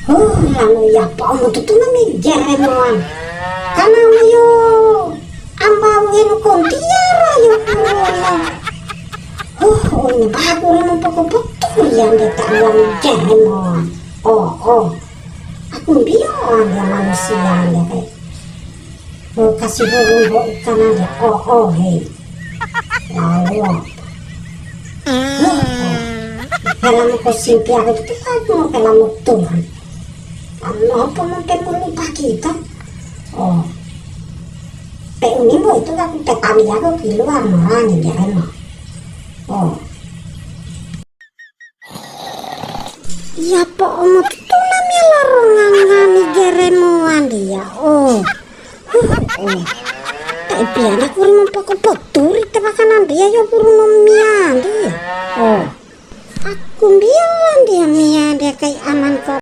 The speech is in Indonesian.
Lalu ya pa mo tutu na mi Jeremoan. Kana mo yo amba wenu kontiara yo purono. Ini bago rin pagkaputur yan di tawang Jeremoan. Aku bilang ya manusia ya kayak. Kasih burung karena dia hei. Lalu dalam kosimpi aku itu aku mau dalam Tuhan. Apa mungkin lupa kita? Ini mau itu aku petani aku keluar orang yang dia mau. Ya pak mau itu namanya larangan Jeremoan dia. Tapi anak kurang pakai betul itu makanan dia ya kurang dia. Aku bilang dia kayak aman kok.